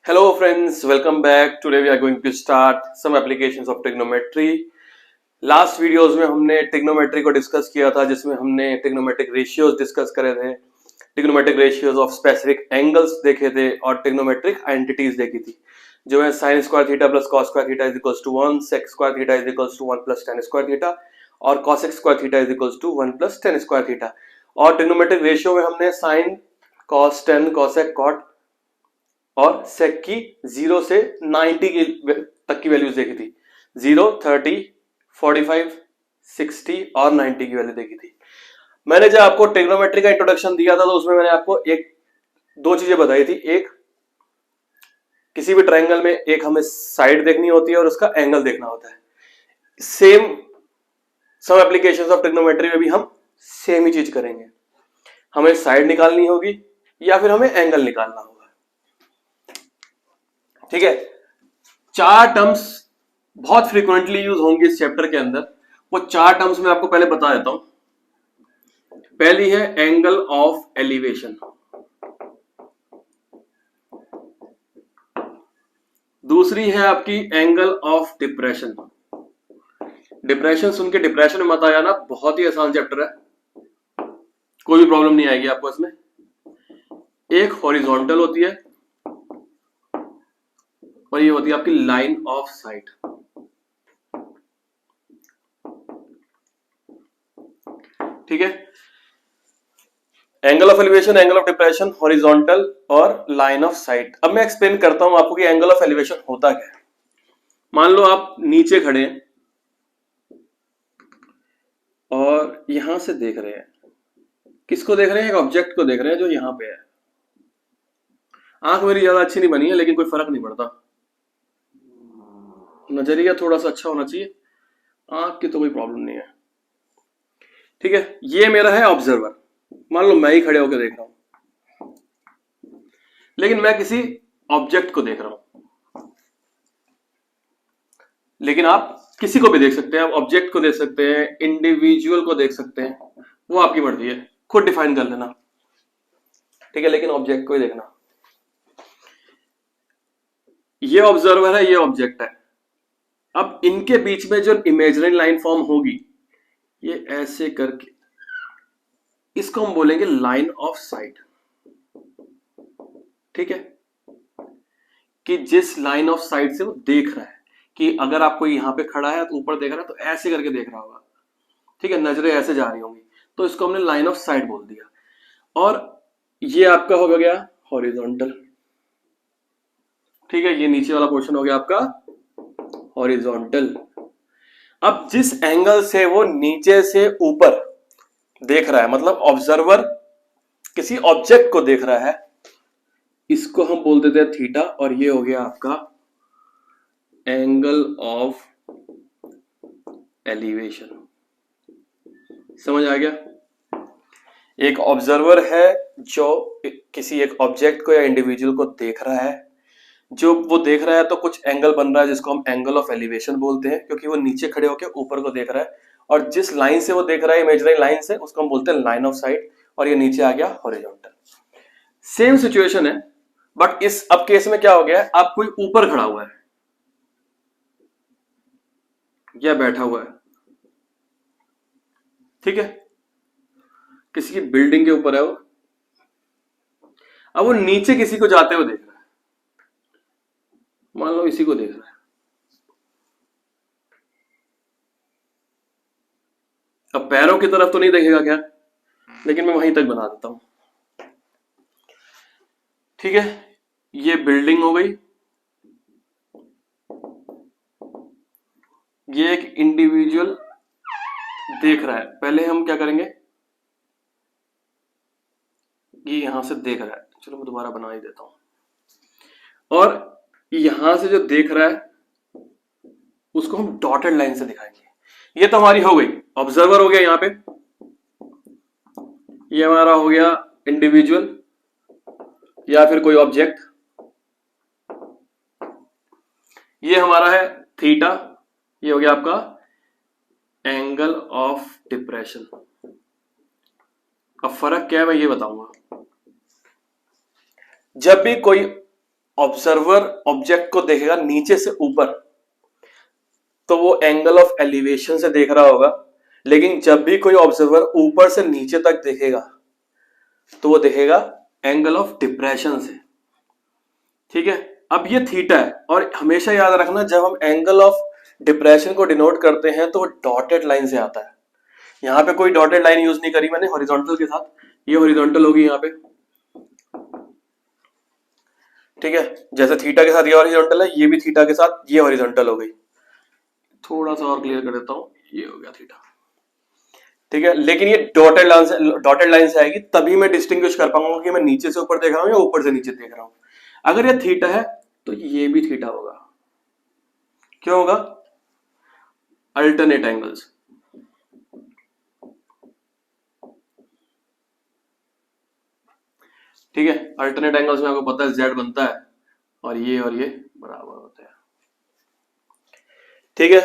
Hello friends, welcome back. Today we are going to start some applications of trigonometry. Last videos में हमने trigonometry को discuss किया था, जिसमें हमने ट्रिग्नोमेट्रिक रेशियोज डिस्कस करे थे, trigonometric ratios of specific angles देखे थे और ट्रिग्नोमेट्रिक एंटिटीज देखी थी, जो है sine square theta plus cos square theta is equals to 1, sec square theta is equals to 1 plus tan square theta और cosec square theta is equals to 1 plus tan square theta. और trigonometric ratio में हमने sine, cos, tan, cosec, cot और सेक की 0 से 90 तक की values देखी थी। 0, 30, 45, 60 और 90 की वैल्यू देखी थी। मैंने जब आपको ट्रिग्नोमेट्री का इंट्रोडक्शन दिया था तो उसमें मैंने आपको दो चीजें बताई थी। एक, किसी भी ट्रायंगल में एक हमें साइड देखनी होती है और उसका एंगल देखना होता है। Same some applications of trigonometry में भी हम सेम ही चीज करेंगे। हमें साइड निकालनी होगी या फिर हमें एंगल निकालना होगा। ठीक है, चार टर्म्स बहुत फ्रीक्वेंटली यूज होंगे इस चैप्टर के अंदर। वो चार टर्म्स मैं आपको पहले बता देता हूं। पहली है एंगल ऑफ एलिवेशन, दूसरी है आपकी एंगल ऑफ डिप्रेशन। डिप्रेशन सुन के डिप्रेशन में मत आ जाना, बहुत ही आसान चैप्टर है, कोई भी प्रॉब्लम नहीं आएगी आपको इसमें। एक हॉरिजॉन्टल होती है और ये होती है आपकी लाइन ऑफ साइट। ठीक है, angle of elevation, angle of depression, horizontal और लाइन ऑफ साइट। अब मैं एक्सप्लेन करता हूं आपको कि एंगल ऑफ एलिवेशन होता क्या है। मान लो आप नीचे खड़े हैं और यहां से देख रहे हैं। किसको देख रहे हैं? एक ऑब्जेक्ट को देख रहे हैं जो यहां पे है। आंख मेरी ज्यादा अच्छी नहीं बनी है, लेकिन कोई फर्क नहीं पड़ता, नजरिया थोड़ा सा अच्छा होना चाहिए, आंख की तो कोई प्रॉब्लम नहीं है। ठीक है, ये मेरा है ऑब्जर्वर। मान लो मैं ही खड़े होकर देख रहा हूं, लेकिन मैं किसी ऑब्जेक्ट को देख रहा हूं। लेकिन आप किसी को भी देख सकते हैं, आप ऑब्जेक्ट को देख सकते हैं, इंडिविजुअल को देख सकते हैं, वो आपकी मर्जी है, खुद डिफाइन कर लेना। ठीक है, लेकिन ऑब्जेक्ट को ही देखना। ये ऑब्जर्वर है, ये ऑब्जेक्ट है। अब इनके बीच में जो इमेजिनरी लाइन फॉर्म होगी, ये ऐसे करके, इसको हम बोलेंगे लाइन ऑफ साइट। ठीक है, कि जिस लाइन ऑफ साइट से वो देख रहा है, कि अगर आपको यहां पे खड़ा है तो ऊपर देख रहा है तो ऐसे करके देख रहा होगा। ठीक है, नजरें ऐसे जा रही होंगी, तो इसको हमने लाइन ऑफ साइट बोल दिया। और ये आपका हो गया हॉरिजॉन्टल। ठीक है, ये नीचे वाला पोर्शन हो गया आपका हॉरिजॉन्टल। अब जिस एंगल से वो नीचे से ऊपर देख रहा है, मतलब ऑब्जर्वर किसी ऑब्जेक्ट को देख रहा है, इसको हम बोल देते हैं थीटा। और ये हो गया आपका एंगल ऑफ एलिवेशन। समझ आ गया? एक ऑब्जर्वर है जो किसी एक ऑब्जेक्ट को या इंडिविजुअल को देख रहा है। जो वो देख रहा है तो कुछ एंगल बन रहा है, जिसको हम एंगल ऑफ एलिवेशन बोलते हैं, क्योंकि वो नीचे खड़े होकर ऊपर को देख रहा है। और जिस लाइन से वो देख रहा है, इमेजिनरी लाइन से, उसको हम बोलते हैं लाइन ऑफ साइट। और ये नीचे आ गया हॉरिजॉन्टल। सेम सिचुएशन है, बट इस अब केस में क्या हो गया है, आप कोई ऊपर खड़ा हुआ है या बैठा हुआ है। ठीक है, किसी की बिल्डिंग के ऊपर है वो, अब वो नीचे किसी को जाते हुए देख रहा है। मान लो इसी को देख रहा है। अब पैरों की तरफ तो नहीं देखेगा क्या, लेकिन मैं वहीं तक बना देता हूं। ठीक है, ये बिल्डिंग हो गई, ये एक इंडिविजुअल देख रहा है। पहले हम क्या करेंगे, ये यहां से देख रहा है, चलो मैं दोबारा बना ही देता हूं। और यहां से जो देख रहा है उसको हम डॉटेड लाइन से दिखाएंगे। ये तो हमारी हो गई, ऑब्जर्वर हो गया यहां पे, ये हमारा हो गया इंडिविजुअल या फिर कोई ऑब्जेक्ट, ये हमारा है थीटा, ये हो गया आपका एंगल ऑफ डिप्रेशन। अब फर्क क्या है मैं ये बताऊंगा। जब भी कोई ऑब्जर्वर ऑब्जेक्ट को देखेगा नीचे से ऊपर तो वो एंगल ऑफ एलिवेशन से देख रहा होगा, लेकिन जब भी कोई ऑब्जर्वर ऊपर से नीचे तक देखेगा तो वो देखेगा एंगल ऑफ डिप्रेशन से। ठीक है, अब ये थीटा है और हमेशा याद रखना जब हम एंगल ऑफ डिप्रेशन को डिनोट करते हैं तो वो डॉटेड लाइन से आता है। यहां पे कोई डॉटेड लाइन यूज नहीं करी मैंने हॉरिजॉन्टल के साथ, ये हॉरिजॉन्टल होगी यहां पे। ठीक है, जैसे थीटा के साथ ये हॉरिजॉन्टल है, ये भी थीटा के साथ ये हॉरिजॉन्टल हो गई। थोड़ा सा और क्लियर कर देता हूं, ये हो गया थीटा। ठीक है, लेकिन ये डॉटेड लाइन से आएगी तभी मैं डिस्टिंग्विश कर पाऊंगा कि मैं नीचे से ऊपर देख रहा हूं या ऊपर से नीचे देख रहा हूं। अगर ये थीटा है तो ये भी थीटा होगा। क्यों होगा? Alternate angles. ठीक है, अल्टरनेट एंगल्स में आपको पता है z बनता है और ये बराबर होते हैं। ठीक है,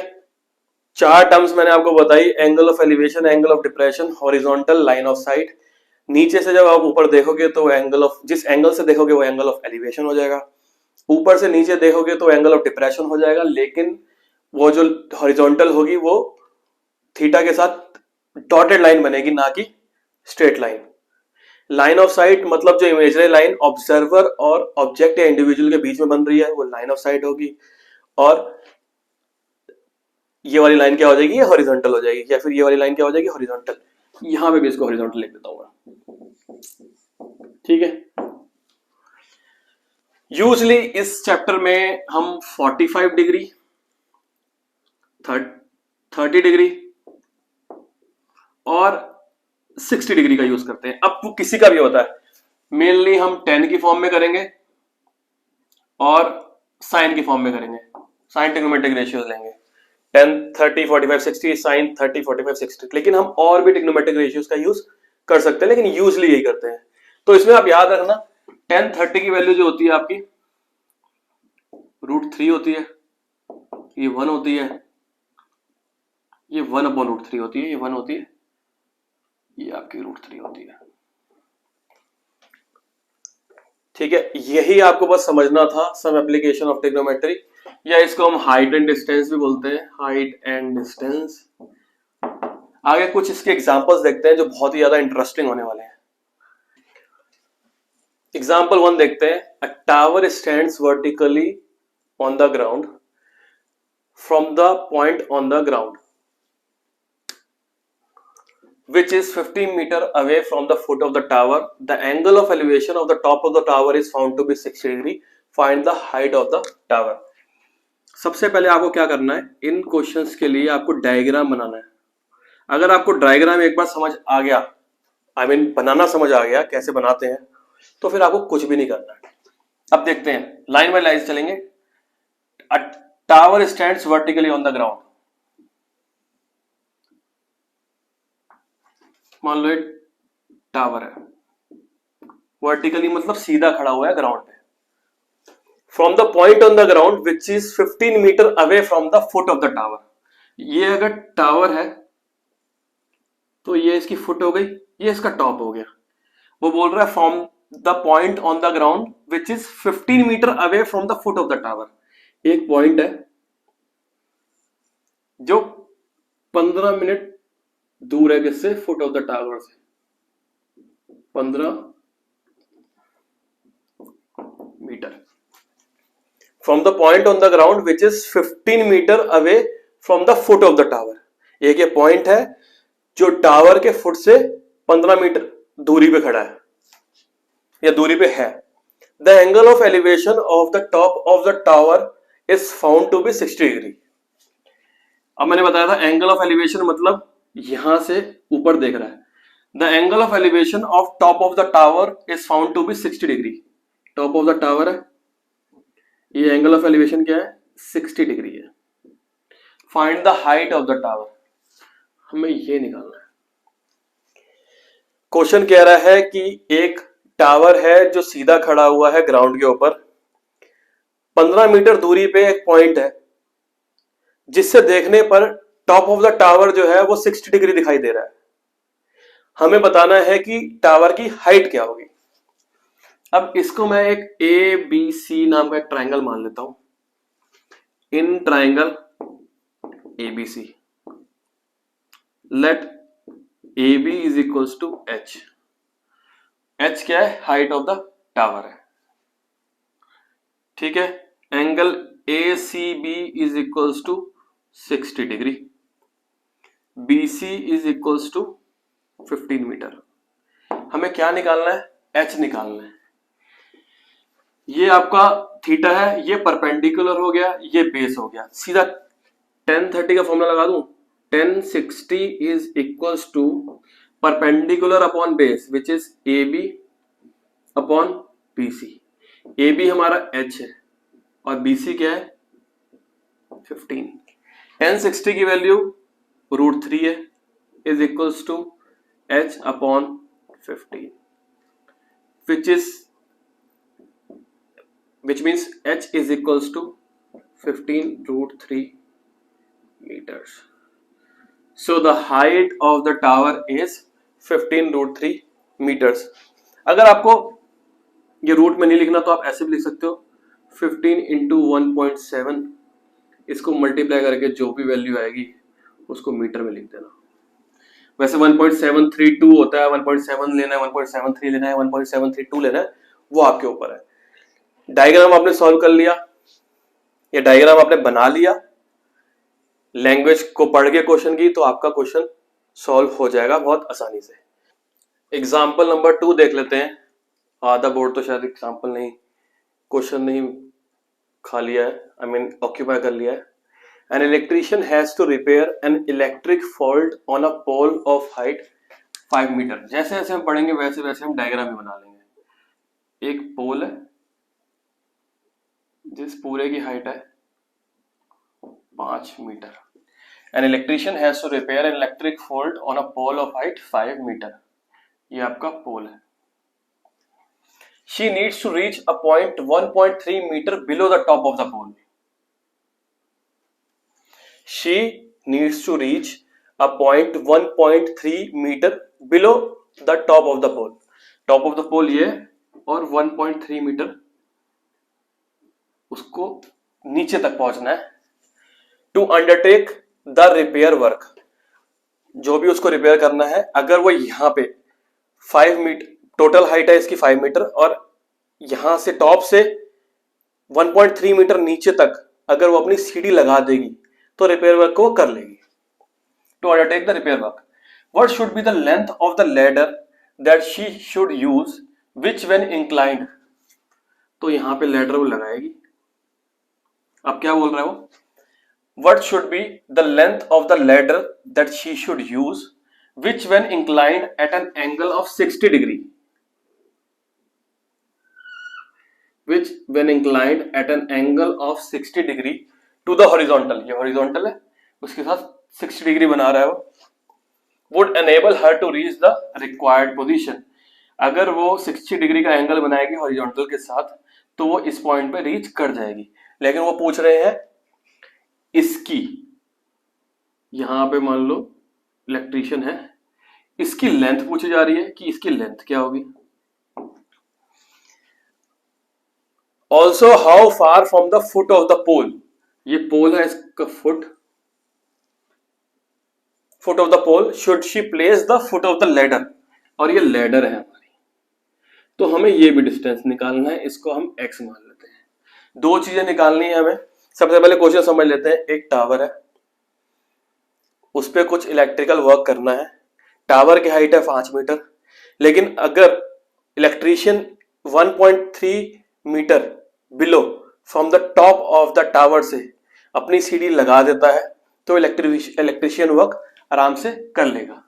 चार टर्म्स मैंने आपको बताई, angle of elevation, angle of depression, horizontal, line of site. नीचे से जब आप ऊपर देखोगे तो एंगल ऑफ, जिस एंगल से देखोगे वो एंगल ऑफ एलिवेशन हो जाएगा, ऊपर से नीचे देखोगे तो एंगल ऑफ डिप्रेशन हो जाएगा, लेकिन वो जो हॉरिजॉन्टल होगी वो थीटा के साथ डॉटेड लाइन बनेगी, ना कि straight line. Line of site मतलब जो इमेजरी लाइन ऑब्जर्वर और ऑब्जेक्ट या इंडिविजुअल के बीच में बन रही है वो लाइन ऑफ साइट होगी, और ये वाली लाइन क्या हो जाएगी? ये हॉरिजॉन्टल हो जाएगी, या फिर ये वाली लाइन क्या हो जाएगी? हॉरिजॉन्टल। यहां पे भी इसको हॉरिजॉन्टल लिख देता हूं। ठीक है, यूजली इस चैप्टर में हम 45 डिग्री, 30 डिग्री और 60 डिग्री का यूज करते हैं। अब वो किसी का भी होता है, मेनली हम tan की फॉर्म में करेंगे और साइन की फॉर्म में करेंगे, साइन ट्रिग्नोमेट्रिक रेशियोज लेंगे, tan 30 45 60, साइन 30 45 60। लेकिन हम और भी ट्रिग्नोमेट्रिक रेशियोज का यूज कर सकते हैं, लेकिन यूजली यही करते हैं। तो इसमें आप याद रखना tan 30 की वैल्यू जो होती है आपकी √3 होती है, ये 1 होती है, ये 1/√3 होती है, ये 1 होती है, ये आपकी √3 होती है। ठीक है, यही आपको बस समझना था, सम एप्लीकेशन ऑफ ट्रिग्नोमेट्री, या इसको हम हाइट एंड डिस्टेंस भी बोलते हैं, हाइट एंड डिस्टेंस। आगे कुछ इसके एग्जांपल्स देखते हैं जो बहुत ही ज्यादा इंटरेस्टिंग होने वाले हैं। एग्जांपल 1 देखते हैं। अ tower stands vertically on the ground from the point on the ground which is 15 meter away from the foot of the tower. The angle of elevation of the top of the tower is found to be 60 degree. Find the height of the tower. सबसे पहले आपको क्या करना है, इन questions के लिए आपको diagram बनाना है। अगर आपको डायग्राम एक बार समझ आ गया, बनाना समझ आ गया कैसे बनाते हैं, तो फिर आपको कुछ भी नहीं करना है। अब देखते हैं, लाइन बाय लाइन चलेंगे। अ tower stands vertically on the ground. मान लो एक टावर है, वर्टिकली मतलब सीधा खड़ा हुआ है ग्राउंड पे। From the point on the ground which is 15 metre away from the foot of the tower. ये अगर टावर है तो ये इसकी फुट हो गई, ये इसका टॉप हो गया। वो बोल रहा है from the point on the ground which is 15 metre away from the foot of the tower. एक पॉइंट है जो 15 मिनट दूर है किससे? फुट ऑफ द टावर से, 15 metre. From the point on the ground which is 15 metre away from the foot of the tower. एक ये point है जो टावर के फुट से 15 मीटर दूरी पे खड़ा है या दूरी पे है। The angle of elevation of the top of the tower is found to be 60 degree. अब मैंने बताया था एंगल ऑफ एलिवेशन मतलब यहां से ऊपर देख रहा है। The angle of elevation of top of the tower is found to be 60 degree. Top of the tower है, ये एंगल ऑफ एलिवेशन क्या है? 60 डिग्री है। Find the height of the tower, हमें ये निकालना है। क्वेश्चन कह रहा है कि एक टावर है जो सीधा खड़ा हुआ है ग्राउंड के ऊपर, 15 मीटर दूरी पे एक पॉइंट है जिससे देखने पर टॉप ऑफ द टावर जो है वो 60 डिग्री दिखाई दे रहा है। हमें बताना है कि टावर की हाइट क्या होगी। अब इसको मैं एक ABC नाम का एक ट्राइंगल मान लेता हूं। In triangle ABC let AB is equals to H। H क्या है? हाइट ऑफ द टावर है, ठीक है। Angle ACB is equals to 60 degree, BC is equals to 15 metre. हमें क्या निकालना है? H निकालना है। ये आपका थीटा है, ये परपेंडिकुलर हो गया, ये बेस हो गया। सीधा tan 30 का फॉर्मूला लगा दूं। tan 60 is equals to perpendicular upon base which is AB upon BC। AB हमारा H है और BC क्या है? 15। tan 60 की वैल्यू √3 है, is equals to H upon 15 which means H is equals to 15√3 meters. So the height of the tower is 15√3 meters. अगर आपको ये रूट में नहीं लिखना तो आप ऐसे भी लिख सकते हो 15 इंटू 1.7, इसको मल्टीप्लाई करके जो भी वैल्यू आएगी उसको मीटर में लिख देना। वैसे 1.732 होता है, 1.7 लेना है, 1.73 लेना है, 1.732 लेना है, वो आपके ऊपर है। डायग्राम आपने सॉल्व कर लिया, या डायग्राम आपने बना लिया, लैंग्वेज को पढ़ के क्वेश्चन की, तो आपका क्वेश्चन सॉल्व हो जाएगा बहुत आसानी से। एग्जाम्पल नंबर 2 देख लेते हैं। आधा बोर्ड तो शायद एग्जाम्पल नहीं, क्वेश्चन नहीं खा लिया है, आई मीन ऑक्यूपाई कर लिया है। An electrician has to repair an electric fault on a pole of height 5 metre. जैसे जैसे हम पढ़ेंगे वैसे वैसे हम डायग्राम भी बना लेंगे। एक पोल है जिस पूरे की हाइट है 5 metre. An electrician has to repair an electric fault on a pole of height 5 metre. ये आपका पोल है। She needs to reach a point 1.3 metre below the top of the pole. She needs to reach a point 1.3 metre below the top of the pole. Top of the pole ये और 1.3 metre उसको नीचे तक पहुंचना है। To undertake the repair work, जो भी उसको रिपेयर करना है, अगर वो यहां पे 5 मीटर टोटल हाइट है इसकी 5 मीटर, और यहां से टॉप से 1.3 मीटर नीचे तक अगर वो अपनी सीढ़ी लगा देगी तो रिपेयर वर्क को कर लेगी। To undertake the repair work, what should be the length of the ladder that she should use which when inclined. तो यहां पे लैडर वो लगाएगी। अब क्या बोल रहा है वो? What should be the length of the ladder that she should use, which when inclined at an angle of 60 degree, which when inclined at an angle of 60 degree to the horizontal, ये horizontal है, उसके साथ 60 degree बना रहा है वो, would enable her to reach the required position। अगर वो 60 डिग्री का एंगल बनाएगी हॉरिजॉन्टल के साथ तो वो इस पॉइंट पे रीच कर जाएगी। लेकिन वो पूछ रहे हैं इसकी, यहां पे मान लो इलेक्ट्रिशियन है, इसकी लेंथ पूछी जा रही है कि इसकी लेंथ क्या होगी। Also how far from the foot of the pole, ये पोल है, इसका foot of the pole should she place the foot of the ladder, और ये लैडर है हमारी, तो हमें ये भी डिस्टेंस निकालना है, इसको हम x मान लेते हैं। दो चीजें निकालनी है हमें। सबसे पहले क्वेश्चन समझ लेते हैं। एक टावर है, उस पर कुछ इलेक्ट्रिकल वर्क करना है। टावर की हाइट है 5 मीटर, लेकिन अगर electrician 1.3 metre below from the top of the tower से अपनी सीढ़ी लगा देता है तो इलेक्ट्रिशियन वर्क आराम से कर लेगा।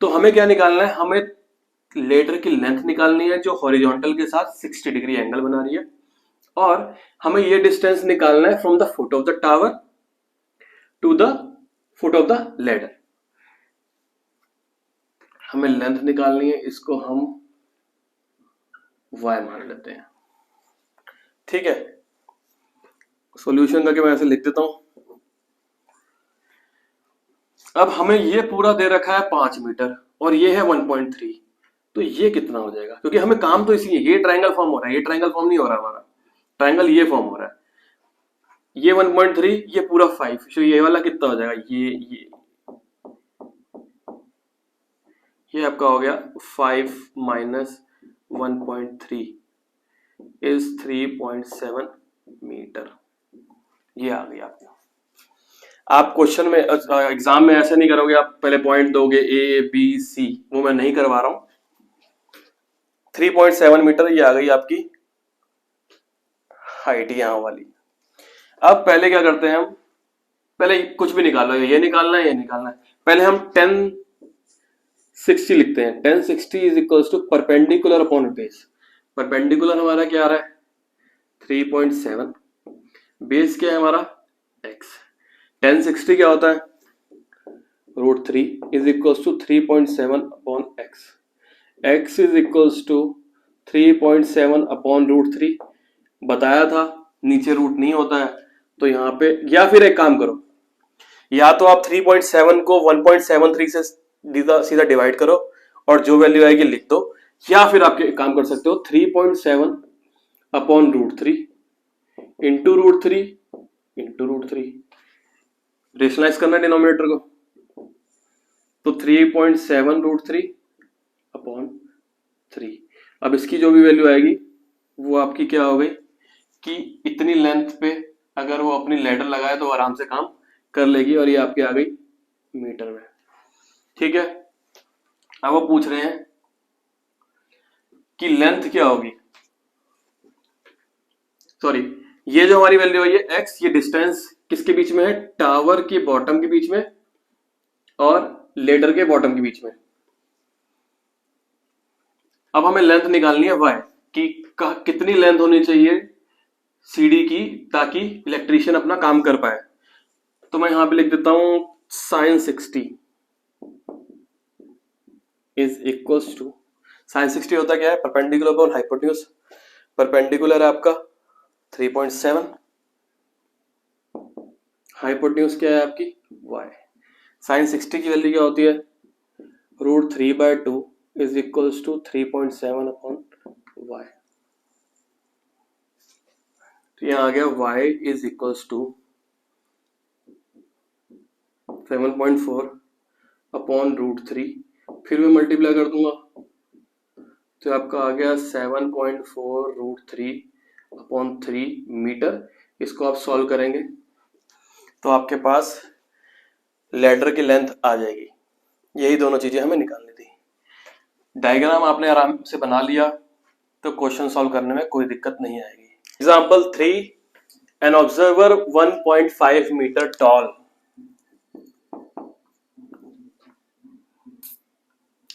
तो हमें क्या निकालना है? हमें लेडर की लेंथ निकालनी है जो हॉरिजॉन्टल के साथ 60 डिग्री एंगल बना रही है, और हमें ये डिस्टेंस निकालना है from the foot of the tower to the foot of the ladder. हमें लेंथ निकालनी है, इसको हम y मान लेते हैं। ठीक है, सॉल्यूशन करके मैं ऐसे लिख देता हूं। अब हमें ये पूरा दे रखा है 5 मीटर और ये है 1.3, तो ये कितना हो जाएगा, क्योंकि हमें काम तो इसी है, ये ट्रायंगल फॉर्म हो रहा है, ये ट्रायंगल फॉर्म नहीं हो रहा हमारा, ट्रायंगल ये फॉर्म हो रहा है, ये 1.3, ये पूरा 5, तो ये वाला कितना हो जाएगा, ये आपका हो गया 5 माइनस 1.3 इज 3.7 मीटर। ये आ गई आपको। आप क्वेश्चन में एग्जाम में ऐसे नहीं करोगे, आप पहले पॉइंट दोगे ए बी सी, वो मैं नहीं करवा रहा हूं। 3.7 मीटर ये आ गई आपकी हाइट यहां वाली। अब पहले क्या करते हैं हम, पहले कुछ भी निकालो, ये निकालना है, ये निकालना है। पहले हम 1060 लिखते हैं। 1060 is equals to perpendicular upon base. Perpendicular हमारा क्या आ रहा है 3.7, बेस क्या है हमारा x। 1060 क्या होता है √3 is equals to 3.7 upon x। x is equals to 3.7 upon √3। बताया था नीचे रूट नहीं होता है, तो यहाँ पे, या फिर एक काम करो, या तो आप 3.7 को 1.73 से सीधा डिवाइड करो और जो वैल्यू आएगी लिख दो, या फिर आप काम कर सकते हो 3.7 अपॉन √3 इंटू √3 रेशनलाइज करना डिनोमिनेटर को, तो 3.7 √3 अपॉन 3। अब इसकी जो भी वैल्यू आएगी वो आपकी क्या हो गई कि इतनी लेंथ पे अगर वो अपनी लैडर लगाए तो आराम से काम कर लेगी, और ये आपकी आ गई मीटर में। ठीक है, अब वो पूछ रहे हैं कि लेंथ क्या होगी, सॉरी, ये जो हमारी वैल्यू है ये x, ये डिस्टेंस किसके बीच में है, टावर के बॉटम के बीच में और लेडर के बॉटम के बीच में। अब हमें लेंथ निकालनी है y कि कितनी लेंथ होनी चाहिए सीडी की ताकि इलेक्ट्रीशियन अपना काम कर पाए। तो मैं यहां पे लिख देता हूं sin 60 is equals to, sin 60 होता क्या है परपेंडिकुलर अपॉन हाइपोटेन्यूज। परपेंडिकुलर है आपका 3.7, हाइपोटेन्यूज क्या है आपकी y। sin 60 की वैल्यू क्या होती है √3/2 is equals to 3.7 upon y। तो यहां आ गया y is equals to 7.4 upon √3, फिर मैं मल्टीप्लाई कर दूंगा तो आपका आ गया 7.4 √3 अपॉन 3 मीटर। इसको आप सॉल्व करेंगे तो आपके पास लैडर की लेंथ आ जाएगी। यही दोनों चीजें हमें निकालनी थी। डायग्राम आपने आराम से बना लिया तो क्वेश्चन सॉल्व करने में कोई दिक्कत नहीं आएगी। Example 3, an observer 1.5 metre tall,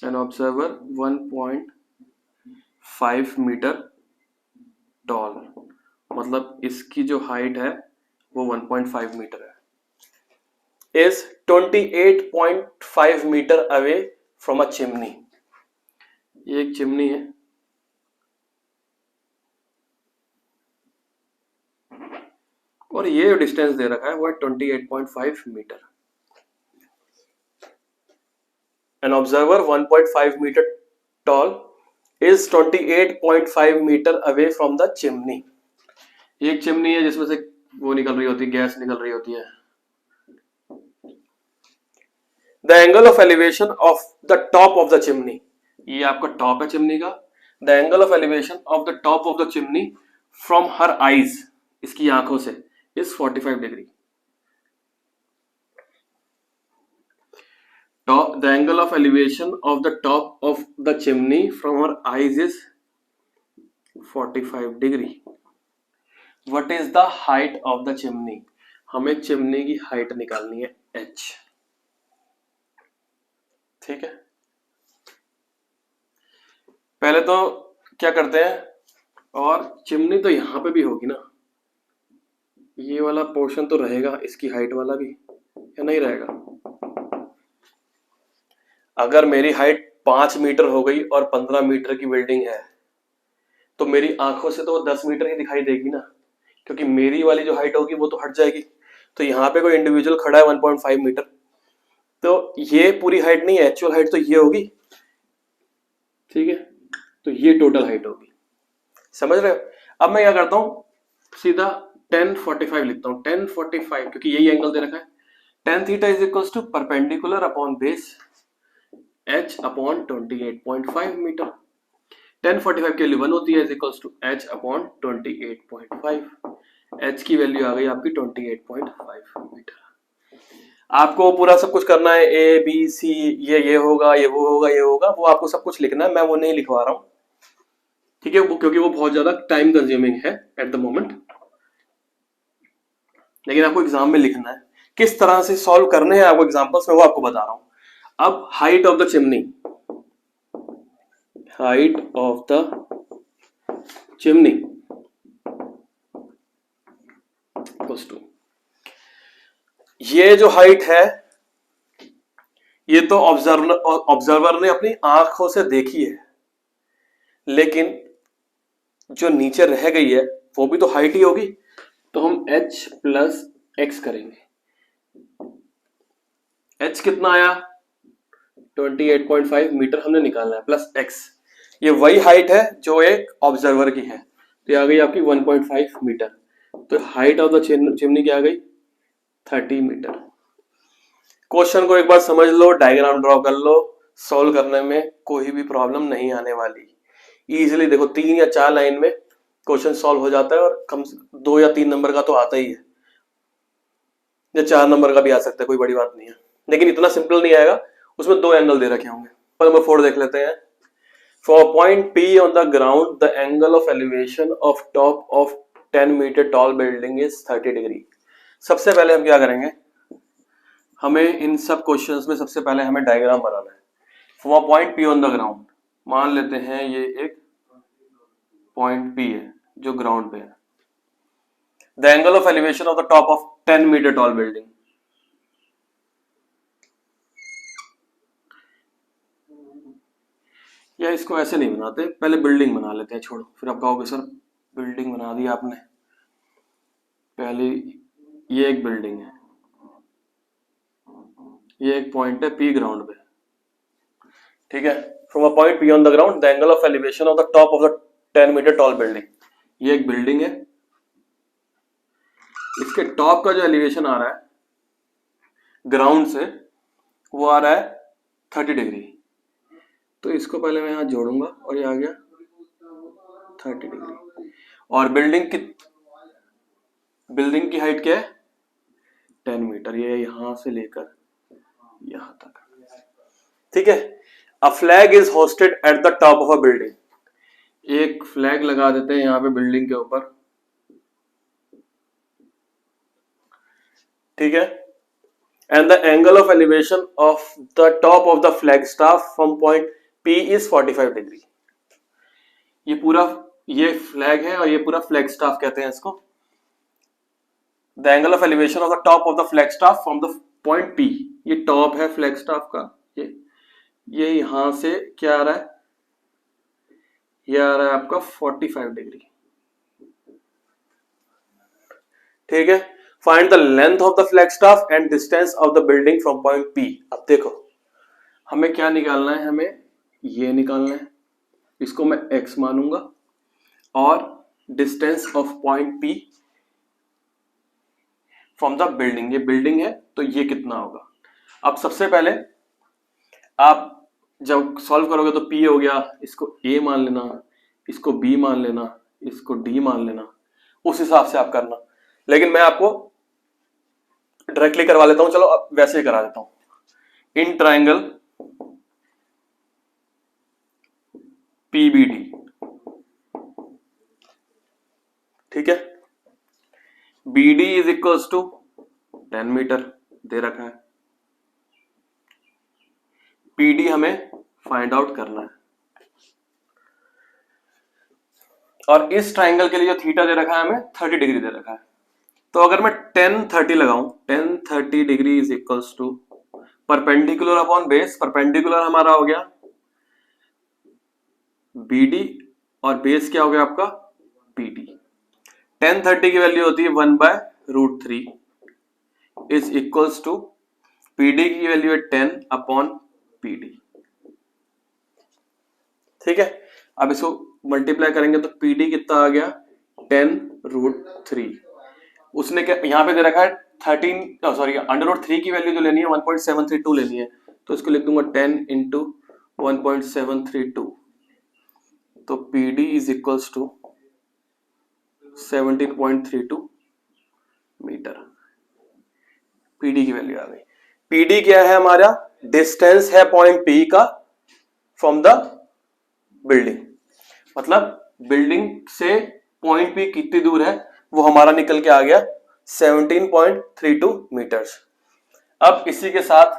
an observer 1.5 metre tall, मतलब इसकी जो हाइट है वो 1.5 मीटर है, is 28.5 metre away from a chimney. ये एक चिमनी है, और ये जो डिस्टेंस दे रखा है वो है 28.5 metre. An observer 1.5 meter tall is 28.5 metre away from the chimney। ये एक चिमनी है जिसमें से वो निकल रही होती है, गैस निकल रही होती है। The angle of elevation of the top of the chimney, ये आपका टॉप है चिमनी का। The angle of elevation of the top of the chimney from her eyes, इसकी आंखों से, is 45 degree. The angle of elevation of the top of the chimney from her eyes is 45 degree. What is the height of the chimney? हमें chimney की height निकालनी है h। ठीक है, पहले तो क्या करते हैं, और चिमनी तो यहां पे भी होगी ना, ये वाला पोर्शन तो रहेगा इसकी हाइट वाला भी, या नहीं रहेगा। अगर मेरी हाइट 5 मीटर हो गई और 15 मीटर की बिल्डिंग है तो मेरी आंखों से तो वो 10 मीटर ही दिखाई देगी ना, क्योंकि मेरी वाली जो हाइट होगी वो तो हट जाएगी। तो यहाँ पे कोई इंडिविजुअल खड़ा है 1.5 मीटर, तो ये पूरी हाइट नहीं है, एक्चुअल हाइट तो ये होगी। ठीक है, तो ये टोटल हाइट होगी, समझ रहे हो। अब मैं क्या करता हूं, सीधा 1045 लिखता हूं, 1045 क्योंकि यही एंगल दे रखा है। tan theta is equals to perpendicular upon base h upon 28.5 metre. 1045 की वैल्यू 1 होती है, is equals to h upon 28.5। h की वैल्यू आ गई आपकी 28.5 मीटर। आपको पूरा सब कुछ करना है, ए बी सी, ये होगा, ये वो होगा, ये होगा, वो आपको सब कुछ लिखना है, मैं वो नहीं लिखवा रहा हूं, ठीक है, क्योंकि वो बहुत ज्यादा टाइम कंज्यूमिंग है एट द मोमेंट। लेकिन आपको एग्जाम में लिखना है, किस तरह से सॉल्व करने हैं आपको एग्जांपल्स में, वो आपको बता रहा हूं। अब height of the chimney, height of the chimney equals to, ये जो हाइट है ये तो ऑब्जर्वर ने अपनी आंखों से देखी है, लेकिन जो नीचे रह गई है वो भी तो हाइट ही होगी, तो हम h प्लस एक्स करेंगे। h कितना आया, 28.5 मीटर हमने निकालना है, प्लस x, ये वही हाइट है जो एक ऑब्जर्वर की है, तो ये आ गई आपकी 1.5 मीटर। तो हाइट ऑफ द चिमनी क्या आ गई, 30 मीटर। क्वेश्चन को एक बार समझ लो, डायग्राम ड्रॉ कर लो, सॉल्व करने में कोई भी प्रॉब्लम नहीं आने वाली। इजीली देखो 3 या 4 लाइन में क्वेश्चन सॉल्व हो जाता है, और कम 2 या 3 नंबर का तो आता ही है, या 4 नंबर का भी आ सकता है, कोई बड़ी बात नहीं है, लेकिन इतना सिंपल नहीं आएगा, उसमें 2 एंगल दे रखे होंगे। नंबर 4 देख लेते हैं। For point P on the ground the angle of elevation of top of 10 metre tall building is 30 degree. सबसे पहले हम क्या करेंगे, हमें इन सब क्वेश्चंस में सबसे पहले हमें डायग्राम बनाना है। For point P on the ground, मान लेते हैं ये एक पॉइंट P है जो ग्राउंड पे है। The angle of elevation of the top of 10 metre tall building, या इसको ऐसे नहीं बनाते, पहले बिल्डिंग बना लेते हैं, छोड़ो, फिर आप कहोगे सर बिल्डिंग बना दी आपने। पहले ये एक बिल्डिंग है, ये एक पॉइंट है P ग्राउंड पे, ठीक है। From a point P on the ground the angle of elevation of the top of the 10 metre tall building, ये एक बिल्डिंग है, इसके टॉप का जो एलिवेशन आ रहा है ग्राउंड से, वो आ रहा है 30 डिग्री। तो इसको पहले मैं यहां जोड़ूंगा, और ये आ गया 30 डिग्री। और बिल्डिंग की हाइट क्या है, 10 मीटर, ये यहां से लेकर यहां तक, ठीक है। A flag is hosted at the top of a building, एक फ्लैग लगा देते हैं यहां पे बिल्डिंग के ऊपर, ठीक है। And the angle of elevation of the top of the flag staff from point P is 45 degree. ये पूरा, ये फ्लैग है और ये पूरा फ्लैग स्टाफ कहते हैं इसको। The angle of elevation of the top of the flag staff from the point P, ये टॉप है फ्लैग स्टाफ का, ये यहां से क्या आ रहा है, ये आ रहा है आपका 45 डिग्री, ठीक है। Find the length of the flag staff and distance of the building from point P। अब देखो हमें क्या निकालना है, हमें ये निकालना है, इसको मैं x मानूंगा, और distance of point P from the building, ये बिल्डिंग है तो ये कितना होगा। अब सबसे पहले आप जब सॉल्व करोगे तो P हो गया, इसको A मान लेना, इसको B मान लेना, इसको D मान लेना, उस हिसाब से आप करना। लेकिन मैं आपको डायरेक्टली करवा लेता हूं, चलो अब वैसे ही करा देता हूं। इन ट्राइंगल PBD, ठीक है, BD is equals to 10 metre दे रखा है, PD हमें फाइंड आउट करना है, और इस ट्राइंगल के लिए जो थीटा दे रखा है हमें 30 डिग्री दे रखा है। तो अगर मैं 10-30 लगाऊं, 10-30 degree is equals to perpendicular upon base, perpendicular हमारा हो गया BD, और बेस क्या हो गया आपका PD। 10-30 की वैल्यू होती है 1/√3 इज इक्वल्स टू, PD की वैल्यू है 10 अपॉन PD। ठीक है, अब इसको मल्टीप्लाई करेंगे तो पीडी कितना आ गया 10√3। उसने क्या यहाँ पे दे रखा है 13 सॉरी √3 की वैल्यू जो लेनी है 1.732 लेनी है, तो इसको लिख दूंगा 10 इंटू 1.732, तो PD is equals to 17.32 metre. PD की वैल्यू आ गई। पीडी क्या है हमारा, डिस्टेंस है पॉइंट पी का फ्रॉम द बिल्डिंग, मतलब बिल्डिंग से पॉइंट पी कितनी दूर है वो हमारा निकल के आ गया 17.32 मीटर्स। अब इसी के साथ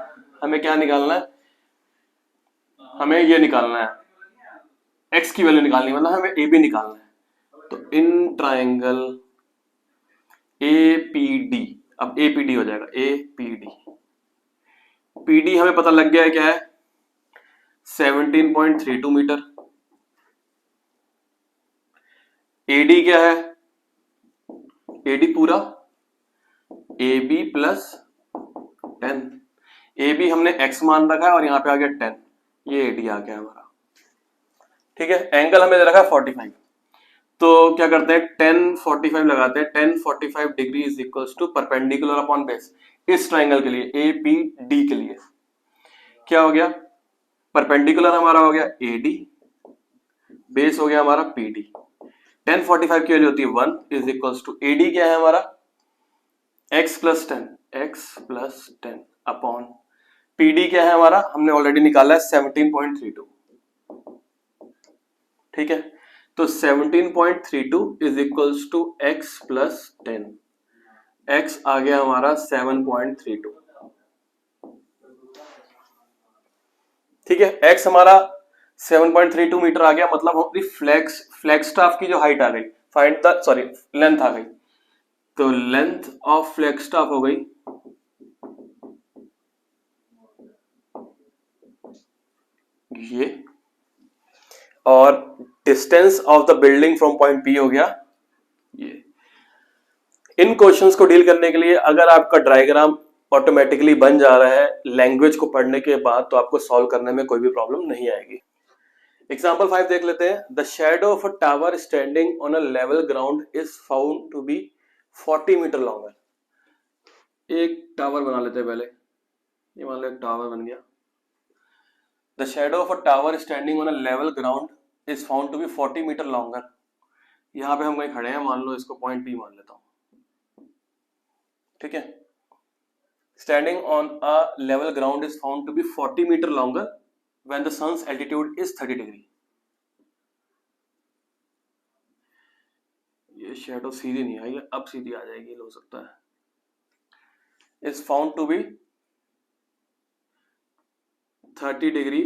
हमें क्या निकालना है, हमें ये निकालना है एक्स की वैल्यू निकालनी है, मतलब हमें ए बी निकालना है। तो in triangle A P D, अब ए पी डी हो जाएगा ए पी डी। पीडी हमें पता लग गया है क्या है 17.32 मीटर। एडी क्या है, एडी पूरा A B plus 10, A B हमने x मान रखा है और यहाँ पे आ गया 10, ये एडी आ गया हमारा। ठीक है, एंगल हमें दे रखा है 45, तो क्या करते हैं 10 45 लगाते हैं, 10 45 degree is equals to perpendicular upon base इस ट्राइंगल के लिए ए पी डी के लिए क्या हो गया, परपेंडिकुलर हमारा हो गया ए डी, बेस हो गया हमारा पी डी। 10 45 की वैल्यू होती है 1 is equals to A D क्या है हमारा x plus 10 upon P D क्या है हमारा, हमने ऑलरेडी निकाला है 17.32। ठीक है, तो 17.32 is equals to x plus 10, x आ गया हमारा 7.32। ठीक है, x हमारा 7.32 मीटर आ गया, मतलब हमारी फ्लैग स्टाफ की जो हाइट आ गई, फाइंड द सॉरी लेंथ आ गई, तो लेंथ ऑफ फ्लैग स्टाफ हो गई ये, और distance of the building from point P हो गया ये। इन क्वेश्चंस को डील करने के लिए अगर आपका डायग्राम ऑटोमेटिकली बन जा रहा है लैंग्वेज को पढ़ने के बाद, तो आपको सॉल्व करने में कोई भी प्रॉब्लम नहीं आएगी। एग्जाम्पल 5 देख लेते हैं। The shadow of a tower standing on a level ground is found to be 40 metre longer. एक टावर बना लेते हैं पहले, ये मान लो एक टावर बन गया। The shadow of a tower standing on a level ground is found to be 40 metre longer. यहाँ पे हम कहीं खड़े हैं, मान लो इसको पॉइंट पी मान लेता हूं। ठीक है, standing on a level ground is found to be 40 metre longer when the sun's altitude is 30 degree. ये शेडो सीधी नहीं आई है, अब सीधी आ जाएगी, हो सकता है। Is found to be 30 degree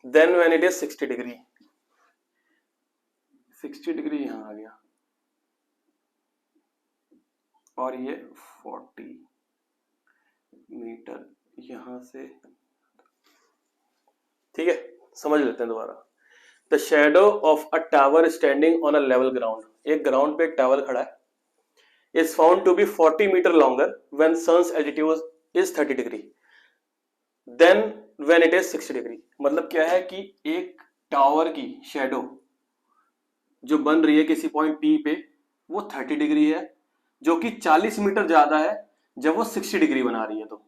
then when it is 60 degree. 60 degree यहां आ गया और ये 40 मीटर यहां से। ठीक है, समझ लेते हैं दोबारा। The shadow of a tower standing on a level ground, एक ग्राउंड पे एक टावर खड़ा है, is found to be 40 metre longer when sun's altitude is 30 degree then when it is 60 degree. मतलब क्या है कि एक टावर की शेडो जो बन रही है किसी पॉइंट पी पे वो 30 डिग्री है, जो कि 40 मीटर ज्यादा है जब वो 60 डिग्री बना रही है। तो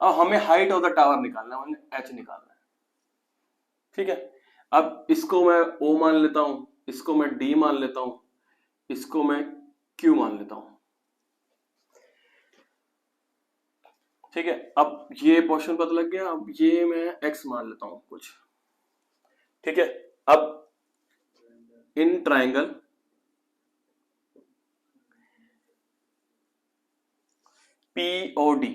अब हमें हाइट ऑफ द टावर निकालना है, हमें एच निकालना है। ठीक है, अब इसको मैं O मान लेता हूं, इसको मैं D मान लेता हूं, इसको मैं Q मान लेता हूं। ठीक है, अब ये पोर्शन पता लग गया, अब ये मैं X मान लेता हूं कुछ। ठीक है, अब in triangle POD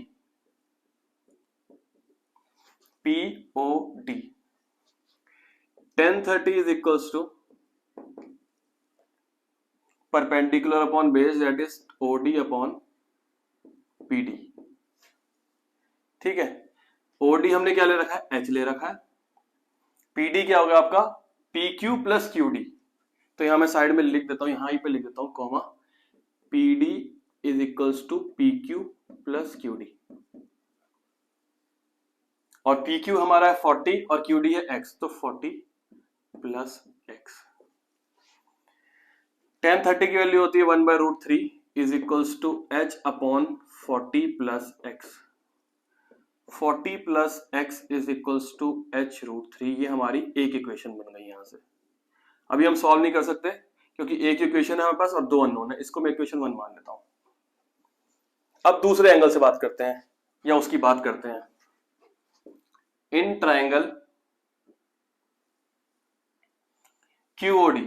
1030 is equals to perpendicular upon base, that is OD upon PD। ठीक है, OD हमने क्या ले रखा है, H ले रखा है। PD क्या होगा आपका PQ प्लस QD, तो यहां मैं साइड में लिख देता हूं, यहां पे लिख देता हूं comma, PD is equals to PQ plus QD। और पी क्यू हमारा है 40 और क्यू डी है x, तो 40 प्लस x। tan 30 की वैल्यू होती है 1/√3 is equals to h upon 40 plus x। 40 plus x is equals to h√3। ये हमारी एक इक्वेशन बन गई यहां से। अभी हम सॉल्व नहीं कर सकते क्योंकि एक इक्वेशन है हमारे पास और दो अननोन है, इसको मैं इक्वेशन 1 मान लेता हूं। अब दूसरे एंगल से बात करते हैं या उसकी बात करते हैं। In triangle QOD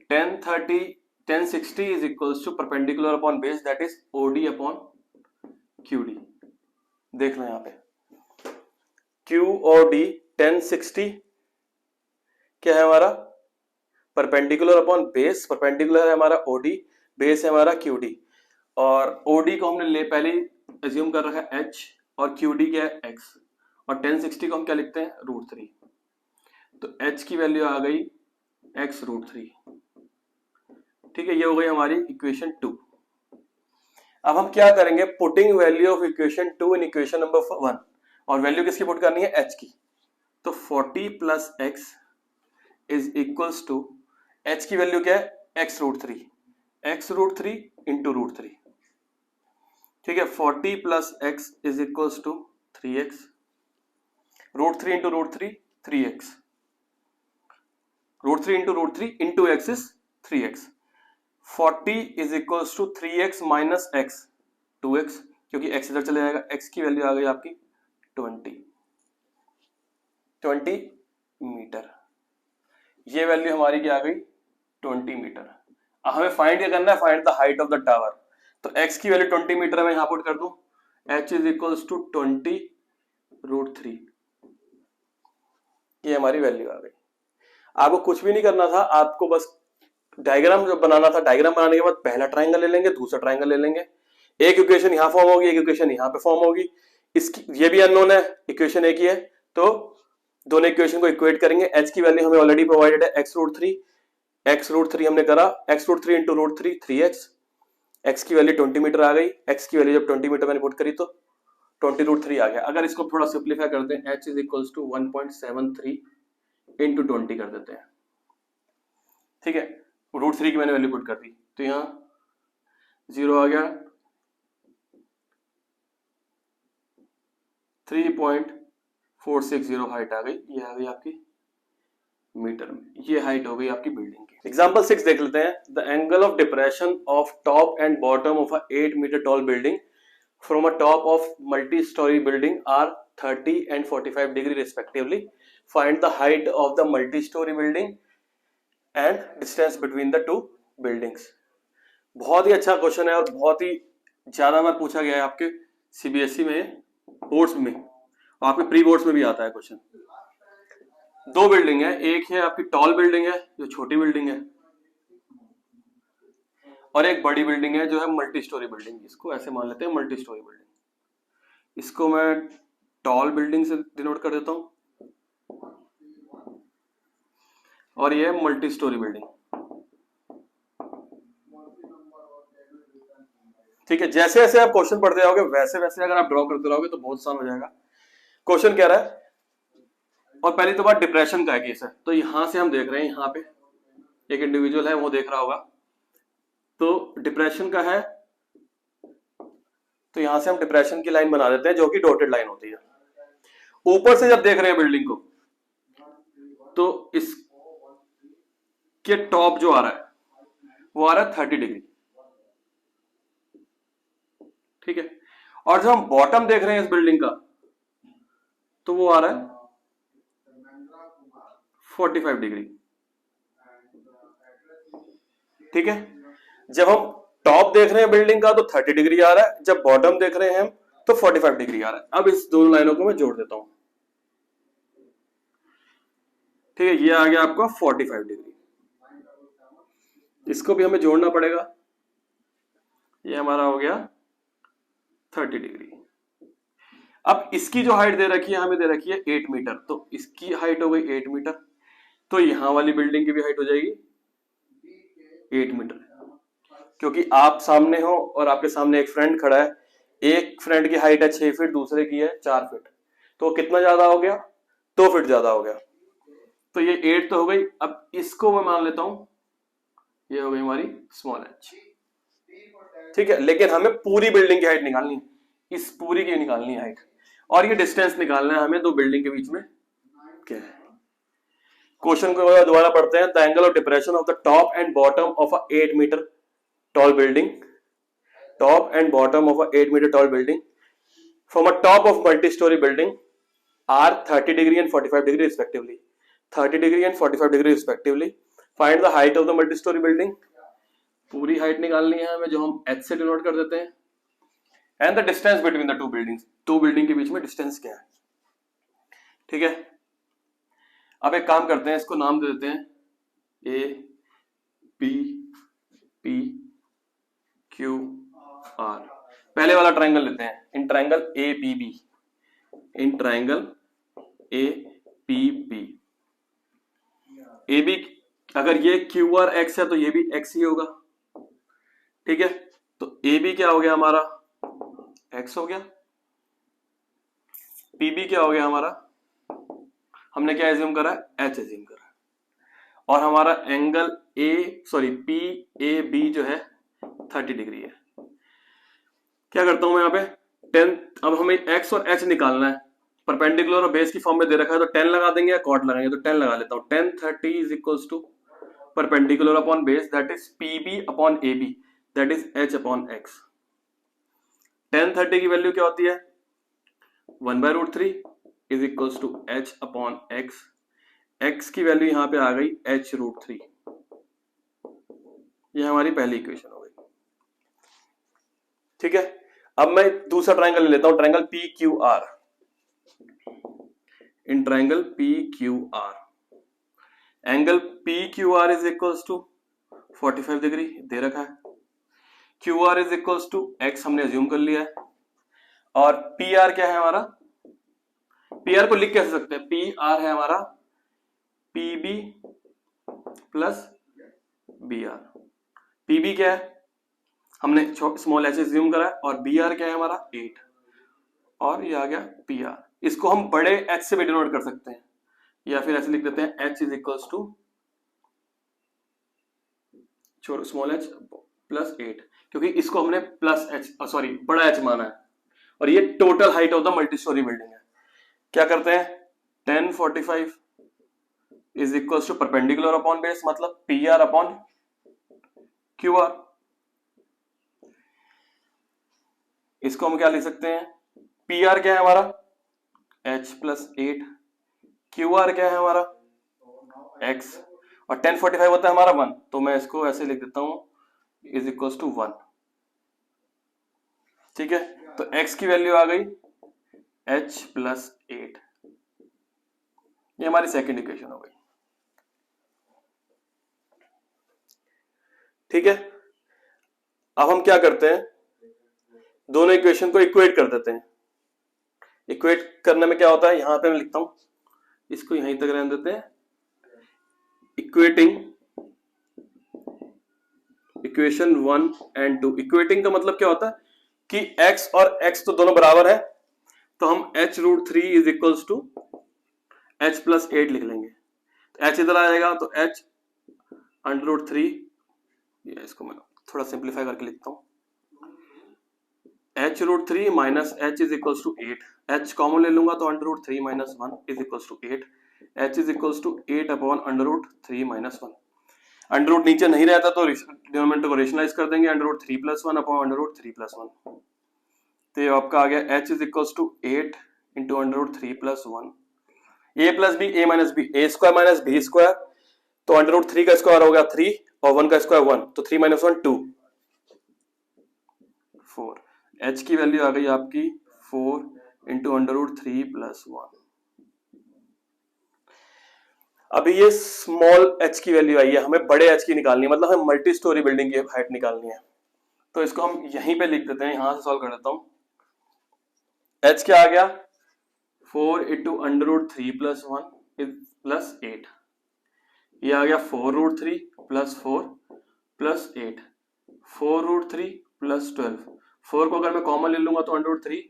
tan 30 tan 60 is equals to perpendicular upon base, that is OD upon QD। देख लो यहां पे QOD tan 60 क्या है हमारा, परपेंडिकुलर अपॉन बेस। परपेंडिकुलर है हमारा OD, बेस है हमारा QD, और OD को हमने पहले एज्यूम कर रखा है H और QD क्या है X, और tan 60 को हम क्या लिखते हैं √3। तो H की वैल्यू आ गई x√3। ठीक है, ये हो गई हमारी इक्वेशन 2। अब हम क्या करेंगे, putting value of equation 2 in equation number 1, और वैल्यू किसकी पुट करनी है, h की। तो 40 plus x is equals to, h की वैल्यू क्या है x√3, x√3 इंटू √3। ठीक है, 40 plus x is equals to 3x, √3 into √3 3x, √3 into √3 into x is 3x। 40 is equals to 3x minus x 2x, क्योंकि x इधर चले जाएगा। x की वैल्यू आ गई आपकी 20 मीटर। ये वैल्यू हमारी क्या आ गई 20 मीटर। अब हमें फाइंड क्या करना है, find the height of the tower. तो x की वैल्यू 20 मीटर है, मैं यहां पुट कर दूं h इज इक्वल्स टू 20√3। ये हमारी वैल्यू आ गई। आपको कुछ भी नहीं करना था, आपको बस डायग्राम जो बनाना था, डायग्राम बनाने के बाद पहला ट्रायंगल ले लेंगे, दूसरा ट्रायंगल ले लेंगे, एक इक्वेशन यहां फॉर्म होगी, एक इक्वेशन यहां पे फॉर्म होगी। इसकी ये भी अननोन है, इक्वेशन एक ही है, तो दोनों इक्वेशन को इक्वेट करेंगे। h की वैल्यू हमें ऑलरेडी प्रोवाइडेड है x√3 हमने करा, x√3 इंटू √3 3x, x की वैल्यू 20 मीटर आ गई। x की वैल्यू जब 20 मीटर मैंने पुट करी तो 20√3 आ गया। अगर इसको थोड़ा सिंप्लीफाई करते हैं, h is equals to 1.73 into 20 कर देते हैं। ठीक है, √3 की मैंने वैल्यू पुट कर दी, तो यहां 0 आ गया, 3.460 हाइट आ गई। ये आ गई आपकी मीटर में, ये हाइट हो गई आपकी बिल्डिंग की। एग्जांपल 6 देख लेते हैं। The angle of depression of top and bottom of a 8 metre tall building from a top of multi storey building are 30 and 45 degree respectively. Find the height of the multi storey building and distance between the two buildings. बहुत ही अच्छा question है और बहुत ही ज्यादा बार पूछा गया है आपके सीबीएसई में, बोर्ड्स में, आपके प्री बोर्ड्स में भी आता है क्वेश्चन। दो बिल्डिंग है, एक है आपकी टॉल बिल्डिंग है जो छोटी बिल्डिंग है, और एक बड़ी बिल्डिंग है जो है मल्टी स्टोरी बिल्डिंग। इसको ऐसे मान लेते हैं मल्टी स्टोरी बिल्डिंग। इसको मैं टॉल बिल्डिंग से डिनोट कर देता हूं, और ये है मल्टी स्टोरी बिल्डिंग। ठीक है, जैसे जैसे आप क्वेश्चन पढ़ते जाओगे वैसे वैसे अगर आप ड्रॉ करते रहोगे तो बहुत आसान हो जाएगा। क्वेश्चन क्या रहा है, और पहली तो बात डिप्रेशन का है केस है। तो यहां से हम देख रहे हैं, यहाँ पे एक इंडिविजुअल है वो देख रहा होगा, तो डिप्रेशन का है, तो यहां से हम डिप्रेशन की लाइन बना देते हैं जो कि डॉटेड लाइन होती है। ऊपर से जब देख रहे हैं बिल्डिंग को, तो इसके टॉप जो आ रहा है वो आ रहा है 30 डिग्री। ठीक है, और जब हम बॉटम देख रहे हैं इस बिल्डिंग का, तो वो आ रहा है 45 डिग्री। ठीक है, जब हम टॉप देख रहे हैं बिल्डिंग का तो 30 डिग्री आ रहा है, जब बॉटम देख रहे हैं हम तो 45 डिग्री आ रहा है। अब इस दोनों लाइनों को मैं जोड़ देता हूं। ठीक है, ये आ गया आपका 45 डिग्री, इसको भी हमें जोड़ना पड़ेगा। ये हमारा हो गया 30 डिग्री। अब इसकी जो हाइट दे रखी है, हमें दे रखी है 8 मीटर, तो इसकी हाइट हो गई 8 मीटर, तो यहां वाली बिल्डिंग की भी हाइट हो जाएगी 8 मीटर। क्योंकि आप सामने हो और आपके सामने एक फ्रेंड खड़ा है, एक फ्रेंड की हाइट है 6 फीट, दूसरे की है 4 फीट, तो कितना ज्यादा हो गया? 2 फीट ज्यादा हो गया। तो ये 8 तो हो गई। अब इसको मैं मान लेता हूं ये हो गई हमारी स्मॉल एच, ठीक है। लेकिन हमें पूरी बिल्डिंग की हाइट निकालनी, इस पूरी की निकालनी है हाइट, और ये डिस्टेंस निकालना है हमें दो बिल्डिंग के बीच में क्या है। क्वेश्चन को दोबारा पढ़ते हैं। The angle of depression of the top and bottom of a 8 metre tall building, top and bottom of a 8 meter tall building from a top of multi-story building are 30 degree and 45 degree respectively. 30 degree and 45 degree respectively. Find the height of the multi-story building. पूरी height निकालनी है हमें, जो हम h से denote कर देते हैं, and the distance between the two buildings, two building के बीच में डिस्टेंस क्या है, ठीक है। अब एक काम करते हैं, इसको नाम दे देते हैं A B P Q R. पहले वाला ट्रायंगल लेते हैं, in triangle A P B, in triangle A P B. A B, अगर ये क्यू आर एक्स है तो ये भी एक्स ही होगा, ठीक है। तो ए बी क्या हो गया हमारा? एक्स हो गया। पी बी क्या हो गया हमारा? हमने क्या एज्यूम करा है? एच एज्यूम करा है। और हमारा एंगल पी ए बी जो है 30 डिग्री है। क्या करता हूं मैं यहाँ पे 10, अब हमें x और h निकालना है। परपेंडिकुलर और बेस की फॉर्म में दे रखा है तो 10 लगा देंगे या कॉट लगाएंगे, तो 10 लगा लेता हूं। 10 30 is equals to perpendicular upon base, that is pb upon ab, that is h upon x। 10 30 की वैल्यू क्या होती है? 1/√3 is equals to h upon x। x की वैल्यू यहां पे आ गई h√3। ये हमारी पहली इक्वेशन हो गई, ठीक है। अब मैं दूसरा ट्रायंगल ले लेता हूं, triangle P Q R. In triangle P Q R, angle P Q R is equals to 45 degree दे रखा है। Q R is equals to x हमने अज्यूम कर लिया है, और पी आर क्या है हमारा? पी आर को लिख कैसे सकते हैं? पी आर है हमारा P B plus B R. P B क्या है? हमने स्मॉल एच अज्यूम करा है, और बी आर क्या है हमारा? 8, और ये आ गया पी आर। इसको हम बड़े एच से भी डिनोट कर सकते हैं, या फिर ऐसे लिख देते हैं H is equals to small H plus 8, क्योंकि इसको हमने प्लस एच बड़ा एच माना है, और ये total height of the multi storey building है। क्या करते हैं? 10 45 is equals to perpendicular upon base, मतलब P R upon Q R. इसको हम क्या लिख सकते हैं? पी आर क्या है हमारा? h प्लस 8, क्यू आर क्या है हमारा? x, और 10 45 होता है हमारा 1, तो मैं इसको ऐसे लिख देता हूं इज इक्वल्स टू 1, ठीक है। तो x की वैल्यू आ गई h प्लस 8। ये हमारी सेकेंड इक्वेशन हो गई, ठीक है। अब हम क्या करते हैं? दोनों इक्वेशन को इक्वेट कर देते हैं। इक्वेट करने में क्या होता है? यहां पे मैं लिखता हूं, इसको यहीं तक रहने देते हैं। Equating equation 1 and 2। इक्वेटिंग का मतलब क्या होता है कि x और x तो दोनों बराबर है, तो हम h√3 is equals to h plus 8 लिख लेंगे। तो h इधर आ जाएगा, तो h √3, इसको मैं थोड़ा सिंप्लीफाई करके लिखता हूं, h√3 minus h is equals to 8। h common ले लूंगा तो √3 minus 1 is equals to 8। h is equals to 8 upon √3 minus 1। Under नीचे नहीं रहता तो डिनोमिनेटर को रेशनलाइज कर देंगे, √3 प्लस 1 अपॉन √3 प्लस 1। तो ये आपका आ गया h is equals to 8 into √3 plus 1। a plus B, a minus B, a square minus B square, तो √3 का स्क्वायर हो गया 3 और 1 का स्क्वायर 1, तो 3 माइनस 1 2, 4। h की वैल्यू आ गई आपकी 4 इंटू √3 प्लस 1। अभी ये स्मॉल h की वैल्यू आई है, हमें बड़े h की निकालनी है, मतलब हमें मल्टी स्टोरी बिल्डिंग की हाइट निकालनी है। तो इसको हम यहीं पे लिख देते हैं, यहां से सॉल्व कर देता हूं। h क्या आ गया? 4 इंटू √3 प्लस 1 प्लस 8। ये आ गया 4√3 प्लस 4 प्लस 8, 4√3 प्लस 12, 4 को अगर मैं कॉमन ले लूंगा तो √3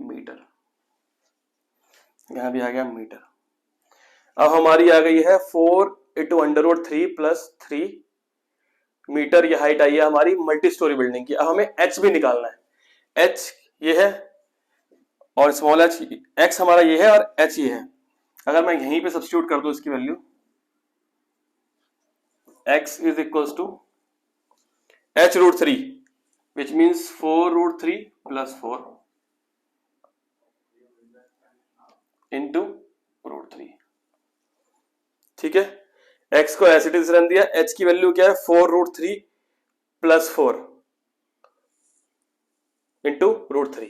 मीटर, यहां भी आ गया मीटर। अब हमारी आ गई है 4 इंटू √3 प्लस 3 मीटर, ये हाइट आई है हमारी मल्टी स्टोरी बिल्डिंग की। अब हमें एच भी निकालना है। एच ये है और स्मॉल एच, एक्स हमारा ये है और एच ये है। अगर मैं यहीं पे सब्स्टिट्यूट कर दूं इसकी value, x is equals to h√3 which means 4√3 plus 4 into √3। ठीक है, x को ऐसे इट इज रन दिया, h की वैल्यू क्या है 4√3 प्लस 4 इंटू √3।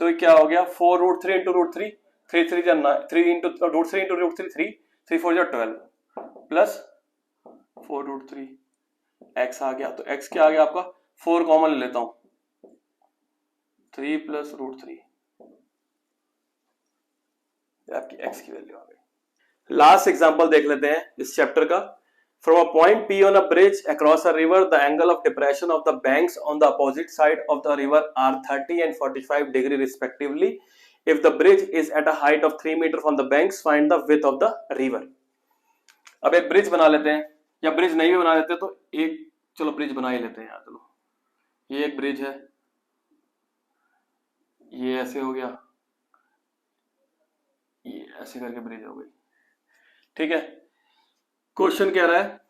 तो क्या हो गया 4√3 into √3, 3 3 3 into √3 into √3 3 3 4 12 plus 4√3 x आ गया। तो x क्या आ गया आपका, 4 कॉमन ले लेता हूं, 3 प्लस √3, आपकी x की वैल्यू आ गई। लास्ट एग्जांपल देख लेते हैं इस चैप्टर का। From a point P on a bridge across a river, the angle of depression of the banks on the opposite side of the river are 30 and 45 degree respectively. If the bridge is at a height of 3 meter from the banks, find the width of the river. अब एक bridge बना लेते हैं, या bridge नहीं भी बना लेते तो एक, चलो ब्रिज बना ही लेते हैं यार। चलो ये एक ब्रिज है, ये ऐसे हो गया, ये ऐसे करके ब्रिज हो गई। ठीक है, क्वेश्चन कह रहा है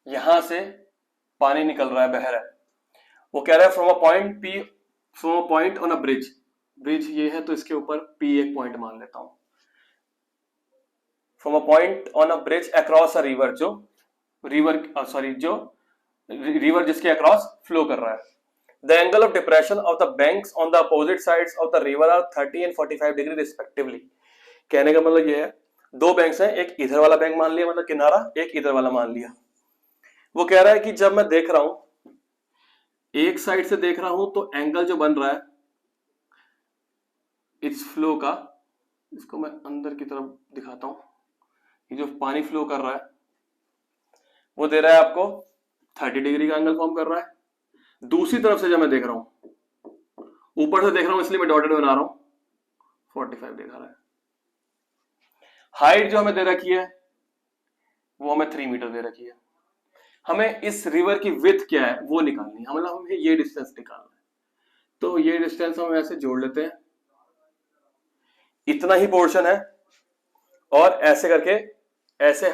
यहां से पानी निकल रहा है, बह रहा है। वो कह रहा है from a point P, from a point on a bridge, bridge ये है तो इसके ऊपर पी एक पॉइंट मान लेता हूं। From a point on a bridge across a river, जो रिवर सॉरी जो रिवर जिसके अक्रॉस फ्लो कर रहा है। The angle of depression of the banks on the opposite sides of the river are 30 and 45 degree respectively. कहने का मतलब ये है दो बैंक्स हैं, एक इधर वाला बैंक मान लिया मतलब किनारा, एक इधर वाला मान लिया। वो कह रहा है कि जब मैं देख रहा हूं, एक साइड से देख रहा हूं तो एंगल जो बन रहा है इस फ्लो का, इसको मैं अंदर की तरफ दिखाता हूं, ये जो पानी फ्लो कर रहा है वो दे रहा है आपको 30 डिग्री का एंगल फॉर्म कर रहा है। दूसरी तरफ से जब मैं देख रहा हूं, ऊपर से देख रहा हूं इसलिए मैं डॉटेड बना रहा हूं, 45 दिखा रहा है। हाइट जो हमें दे रखी है वो हमें 3 मीटर दे रखी है। हमें इस रिवर की विड्थ क्या है वो निकालनी है, मतलब हमें ये डिस्टेंस निकालना है। तो ये डिस्टेंस हम ऐसे जोड़ लेते हैं, इतना ही पोर्शन है और ऐसे करके, ऐसे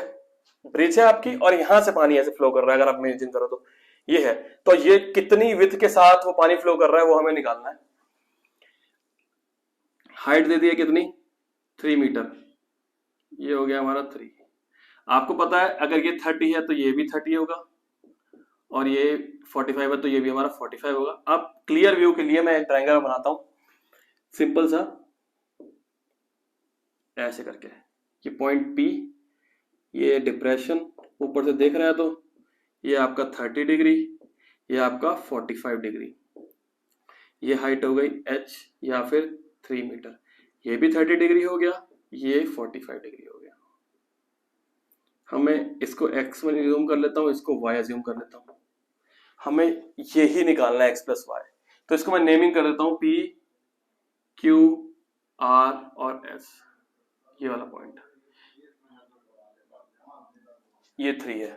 ब्रिज है आपकी और यहां से पानी ऐसे फ्लो कर रहा है। अगर आप इमेजिन करो तो ये है, तो ये कितनी विड्थ के साथ वो पानी फ्लो कर रहा है वो हमें निकालना है। हाइट दे दी है कितनी, 3 मीटर, ये हो गया हमारा 3। आपको पता है अगर ये 30 है तो ये भी 30 होगा और ये 45 है तो ये भी हमारा 45 होगा। अब क्लियर व्यू के लिए मैं एक ट्रायंगल बनाता हूं सिंपल सा, ऐसे करके। ये पॉइंट P, ये डिप्रेशन ऊपर से देख रहा है तो ये आपका 30 डिग्री, ये आपका 45 डिग्री, ये हाइट हो गई h या फिर 3 मीटर, ये भी 30 डिग्री हो गया, ये 45 डिग्री हो गया। हमें इसको x में ज्यूम कर लेता हूं, इसको y ज्यूम कर लेता हूं। हमें यही निकालना है x प्लस वाई, तो इसको मैं नेमिंग कर देता हूं P, Q, R और S। ये वाला पॉइंट, ये 3 है,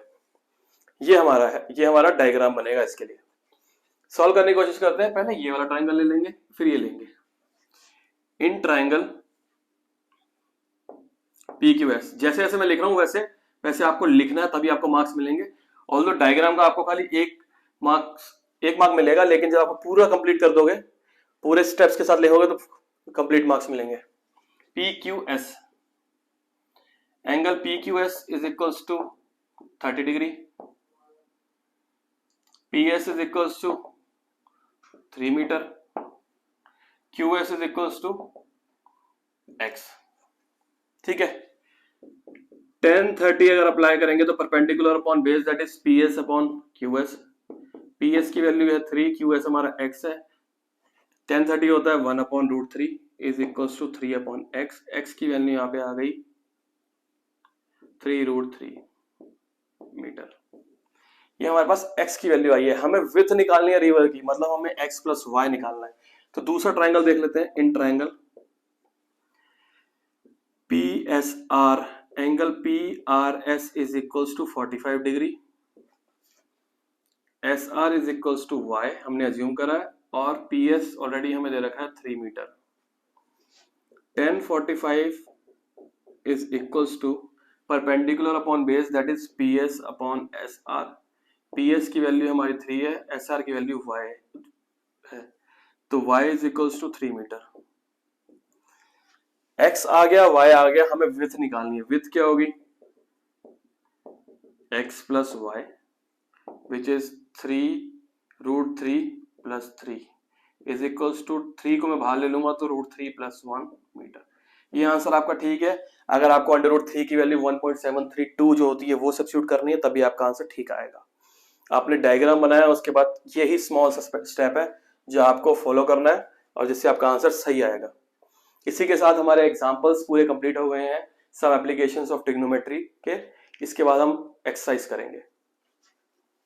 ये हमारा है, ये हमारा डायग्राम बनेगा। इसके लिए सॉल्व करने की कोशिश करते हैं। पहले ये वाला ट्रायंगल ले लेंगे, फिर ये लेंगे। इन ट्रायंगल PQS, जैसे जैसे मैं लिख रहा हूं वैसे वैसे आपको लिखना है, तभी आपको मार्क्स मिलेंगे। ऑल्दो डायग्राम का आपको खाली एक मार्क मिलेगा, लेकिन जब आप पूरा कंप्लीट कर दोगे, पूरे स्टेप्स के साथ लिखोगे तो कंप्लीट मार्क्स मिलेंगे। PQS, angle PQS is equals to 30 degree, PS is equals to 3 metre, QS is equals to x। ठीक है, tan 30 अगर अप्लाई करेंगे तो perpendicular upon base that is PS upon QS। PS की वैल्यू है 3, QS हमारा x है। tan 30 होता है 1 upon √3 is equals to 3 upon x। x की वैल्यू यहाँ पे आ गई 3 √3 मीटर। ये हमारे पास x की वैल्यू आई है, हमें विड्थ निकालनी है रिवर की, मतलब हमें x प्लस वाई निकालना है। तो दूसरा ट्राइंगल देख लेते हैं, in triangle P S R, angle P R S is equals to 45 degree, S R is equals to Y हमने अज्यूम करा है, और पी एस ऑलरेडी हमें दे रखा है 3 metre. 1045 is equals to perpendicular upon base, that is PS upon SR। PS की value हमारी 3 है, SR की वैल्यू Y है, तो Y is equals to 3 metre. X आ गया, Y आ गया, हमें विड्थ निकालनी है। विड्थ क्या होगी? X plus Y which is 3√3 plus 3 is equals to 3 को मैं बाहर ले लूंगा तो √3 plus 1 मीटर। ये आंसर आपका ठीक है। अगर आपको √3 की वैल्यू 1.732 जो होती है वो सब्स्टिट्यूट करनी है तभी आपका आंसर ठीक आएगा। आपने डायग्राम बनाया, उसके बाद यही स्मॉल स्टेप है जो आपको फॉलो करना है और जिससे आपका आंसर सही आएगा। इसी के साथ हमारे एग्जांपल्स पूरे कंप्लीट हो गए हैं, सब एप्लीकेशंस ऑफ ट्रिग्नोमेट्री के। इसके बाद हम एक्सरसाइज करेंगे।